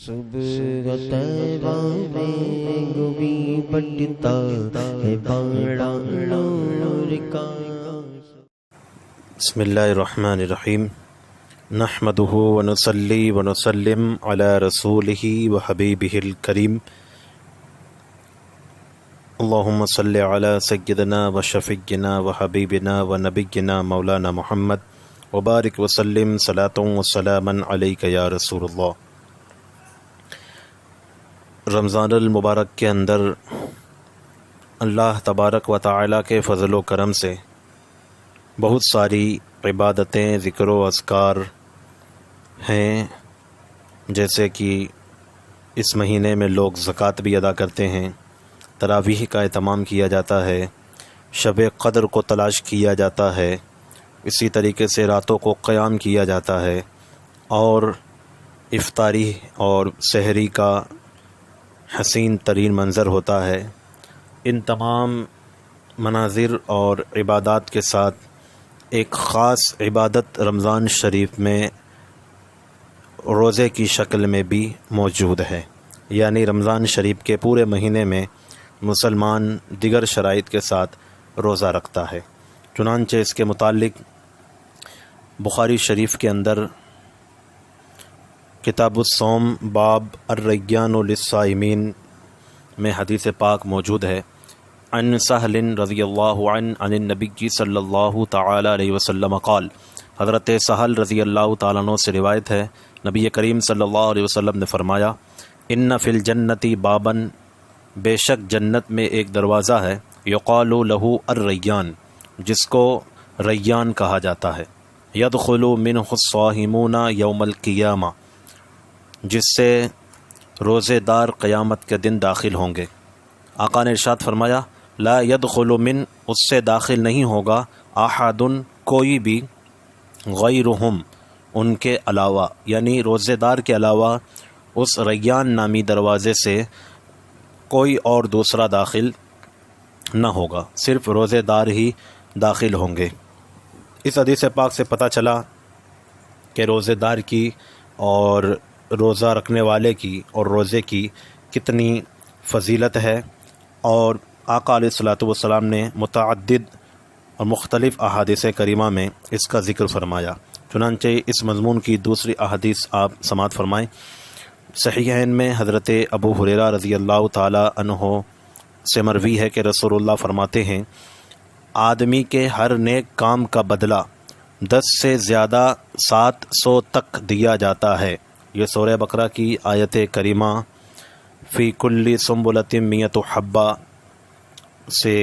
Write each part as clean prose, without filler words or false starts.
صبح طیبہ میں گوی بٹتا ہے باڑا نور کا۔ بسم اللہ الرحمن الرحیم، نحمدہ ونصلی ونسلم علی رسولہ وحبیبہ الکریم، اللہم صلی علی سیدنا وشفیعنا وحبیبنا ونبینا مولانا محمد وبارک وسلم صلاۃ وسلاما علیک یا رسول اللہ۔ رمضان المبارک کے اندر اللہ تبارک و تعالی کے فضل و کرم سے بہت ساری عبادتیں، ذکر و اذکار ہیں، جیسے کہ اس مہینے میں لوگ زکوٰۃ بھی ادا کرتے ہیں، تراویح کا اہتمام کیا جاتا ہے، شب قدر کو تلاش کیا جاتا ہے، اسی طریقے سے راتوں کو قیام کیا جاتا ہے، اور افطاری اور سحری کا حسین ترین منظر ہوتا ہے۔ ان تمام مناظر اور عبادات کے ساتھ ایک خاص عبادت رمضان شریف میں روزے کی شکل میں بھی موجود ہے، یعنی رمضان شریف کے پورے مہینے میں مسلمان دیگر شرائط کے ساتھ روزہ رکھتا ہے۔ چنانچہ اس کے متعلق بخاری شریف کے اندر کتاب الصوم باب الریان للصائمین میں حدیث پاک موجود ہے۔ عن سہل رضی اللہ عنہ عن النبی صلی اللہ تعالی علیہ وسلم قال، حضرت سہل رضی اللہ تعالیٰ عنہ سے روایت ہے، نبی کریم صلی اللہ علیہ وسلم نے فرمایا، ان فی الجنت بابا، بے شک جنت میں ایک دروازہ ہے، یقال لہ الریان، جس کو ریان کہا جاتا ہے، یدخل منہ الصائمون یوم القیامہ، جس سے روزے دار قیامت کے دن داخل ہوں گے۔ آقا نے ارشاد فرمایا، لا يدخل من، اس سے داخل نہیں ہوگا، احد، کوئی بھی، غیرہم، ان کے علاوہ، یعنی روزے دار کے علاوہ اس ریان نامی دروازے سے کوئی اور دوسرا داخل نہ ہوگا، صرف روزے دار ہی داخل ہوں گے۔ اس حدیث پاک سے پتہ چلا کہ روزے دار کی اور روزہ رکھنے والے کی اور روزے کی کتنی فضیلت ہے، اور آقا علیہ الصلوۃ والسلام نے متعدد اور مختلف احادیث کریمہ میں اس کا ذکر فرمایا۔ چنانچہ اس مضمون کی دوسری احادیث آپ سماعت فرمائیں۔ صحیحین میں حضرت ابو ہریرہ رضی اللہ تعالی عنہ سے مروی ہے کہ رسول اللہ فرماتے ہیں، آدمی کے ہر نیک کام کا بدلہ 10 سے زیادہ 700 تک دیا جاتا ہے۔ یہ سورہ بقرہ کی آیت کریمہ فی کل سنبلۃ مئۃ حبہ سے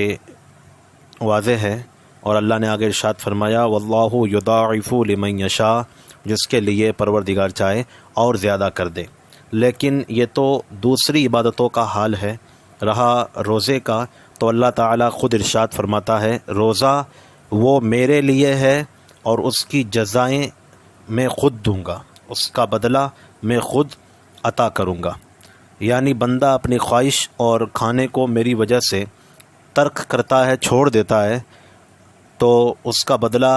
واضح ہے، اور اللہ نے آگے ارشاد فرمایا، واللہ یضاعف لمن یشاء، جس کے لیے پروردگار چاہے اور زیادہ کر دے۔ لیکن یہ تو دوسری عبادتوں کا حال ہے، رہا روزے کا تو اللہ تعالیٰ خود ارشاد فرماتا ہے، روزہ وہ میرے لیے ہے اور اس کی جزائیں میں خود دوں گا، اس کا بدلہ میں خود عطا کروں گا۔ یعنی بندہ اپنی خواہش اور کھانے کو میری وجہ سے ترک کرتا ہے، چھوڑ دیتا ہے، تو اس کا بدلہ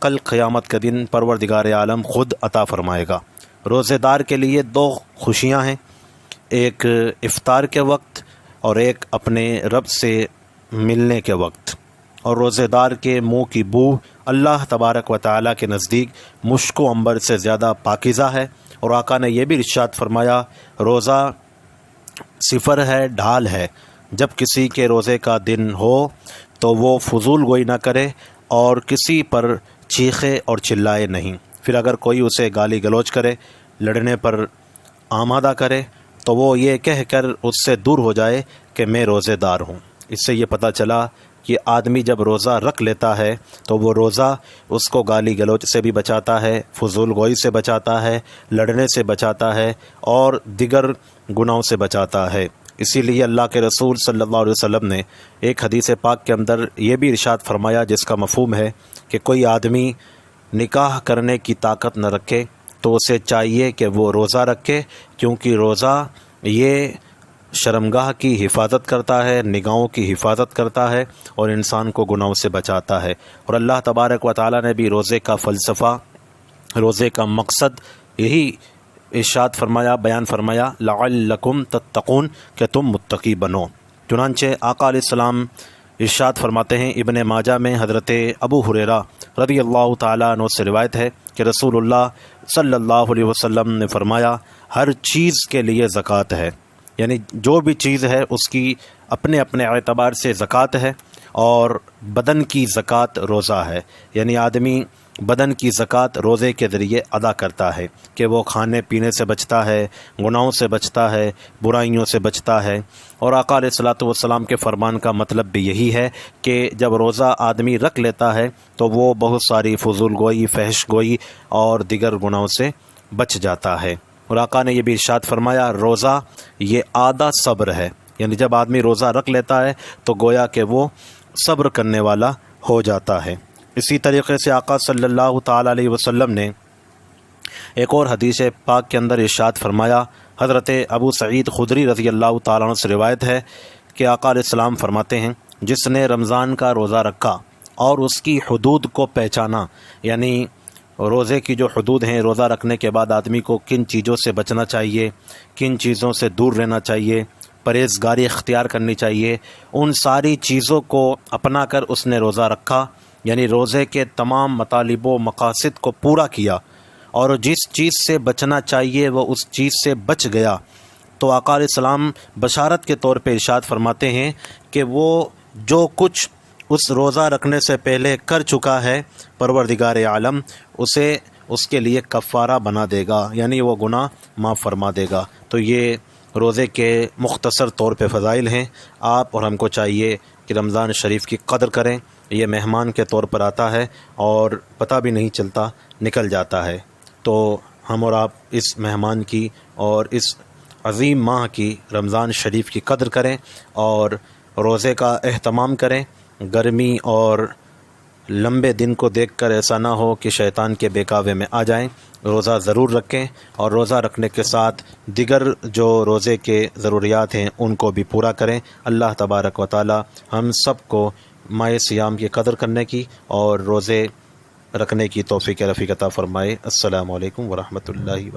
کل قیامت کے دن پروردگار عالم خود عطا فرمائے گا۔ روزے دار کے لیے 2 خوشیاں ہیں، ایک افطار کے وقت اور ایک اپنے رب سے ملنے کے وقت، اور روزے دار کے منہ کی بو اللہ تبارک و تعالیٰ کے نزدیک مشک و عنبر سے زیادہ پاکیزہ ہے۔ اور آقا نے یہ بھی ارشاد فرمایا، روزہ صفر ہے، ڈھال ہے، جب کسی کے روزے کا دن ہو تو وہ فضول گوئی نہ کرے اور کسی پر چیخے اور چلائے نہیں، پھر اگر کوئی اسے گالی گلوچ کرے، لڑنے پر آمادہ کرے، تو وہ یہ کہہ کر اس سے دور ہو جائے کہ میں روزے دار ہوں۔ اس سے یہ پتہ چلا کہ آدمی جب روزہ رکھ لیتا ہے تو وہ روزہ اس کو گالی گلوچ سے بھی بچاتا ہے، فضول گوئی سے بچاتا ہے، لڑنے سے بچاتا ہے، اور دیگر گناہوں سے بچاتا ہے۔ اسی لیے اللہ کے رسول صلی اللہ علیہ وسلم نے ایک حدیث پاک کے اندر یہ بھی ارشاد فرمایا، جس کا مفہوم ہے کہ کوئی آدمی نکاح کرنے کی طاقت نہ رکھے تو اسے چاہیے کہ وہ روزہ رکھے، کیونکہ روزہ یہ شرمگاہ کی حفاظت کرتا ہے، نگاہوں کی حفاظت کرتا ہے، اور انسان کو گناہوں سے بچاتا ہے۔ اور اللہ تبارک و تعالیٰ نے بھی روزے کا فلسفہ، روزے کا مقصد یہی ارشاد فرمایا، بیان فرمایا لعلکم تتقون، کہ تم متقی بنو۔ چنانچہ آقا علیہ السلام ارشاد فرماتے ہیں، ابن ماجہ میں حضرت ابو ہریرہ رضی اللہ تعالیٰ عنہ سے روایت ہے کہ رسول اللہ صلی اللہ علیہ وسلم نے فرمایا، ہر چیز کے لیے زکوٰۃ ہے، یعنی جو بھی چیز ہے اس کی اپنے اپنے اعتبار سے زکوٰۃ ہے، اور بدن کی زکوٰۃ روزہ ہے، یعنی آدمی بدن کی زکوٰۃ روزے کے ذریعے ادا کرتا ہے کہ وہ کھانے پینے سے بچتا ہے، گناہوں سے بچتا ہے، برائیوں سے بچتا ہے۔ اور آقا علیہ الصلوۃ والسلام کے فرمان کا مطلب بھی یہی ہے کہ جب روزہ آدمی رکھ لیتا ہے تو وہ بہت ساری فضول گوئی، فحش گوئی اور دیگر گناہوں سے بچ جاتا ہے۔ اور آقا نے یہ بھی ارشاد فرمایا، روزہ یہ آدھا صبر ہے، یعنی جب آدمی روزہ رکھ لیتا ہے تو گویا کہ وہ صبر کرنے والا ہو جاتا ہے۔ اسی طریقے سے آقا صلی اللہ تعالیٰ علیہ وسلم نے ایک اور حدیث پاک کے اندر ارشاد فرمایا، حضرت ابو سعید خدری رضی اللہ تعالیٰ عنہ سے روایت ہے کہ آقا علیہ السلام فرماتے ہیں، جس نے رمضان کا روزہ رکھا اور اس کی حدود کو پہچانا، یعنی روزے کی جو حدود ہیں، روزہ رکھنے کے بعد آدمی کو کن چیزوں سے بچنا چاہیے، کن چیزوں سے دور رہنا چاہیے، پرہیزگاری اختیار کرنی چاہیے، ان ساری چیزوں کو اپنا کر اس نے روزہ رکھا، یعنی روزے کے تمام مطالب و مقاصد کو پورا کیا، اور جس چیز سے بچنا چاہیے وہ اس چیز سے بچ گیا، تو آقا علیہ السلام بشارت کے طور پہ ارشاد فرماتے ہیں کہ وہ جو کچھ اس روزہ رکھنے سے پہلے کر چکا ہے، پروردگار عالم اسے اس کے لیے کفارہ بنا دے گا، یعنی وہ گناہ معاف فرما دے گا۔ تو یہ روزے کے مختصر طور پہ فضائل ہیں۔ آپ اور ہم کو چاہیے کہ رمضان شریف کی قدر کریں، یہ مہمان کے طور پر آتا ہے اور پتہ بھی نہیں چلتا، نکل جاتا ہے، تو ہم اور آپ اس مہمان کی اور اس عظیم ماہ کی، رمضان شریف کی قدر کریں اور روزے کا اہتمام کریں۔ گرمی اور لمبے دن کو دیکھ کر ایسا نہ ہو کہ شیطان کے بہکاوے میں آ جائیں، روزہ ضرور رکھیں، اور روزہ رکھنے کے ساتھ دیگر جو روزے کے ضروریات ہیں ان کو بھی پورا کریں۔ اللہ تبارک و تعالی ہم سب کو ماہ صیام کی قدر کرنے کی اور روزے رکھنے کی توفیق رفیق عطا فرمائے۔ السلام علیکم ورحمۃ اللہ وبرکاتہ۔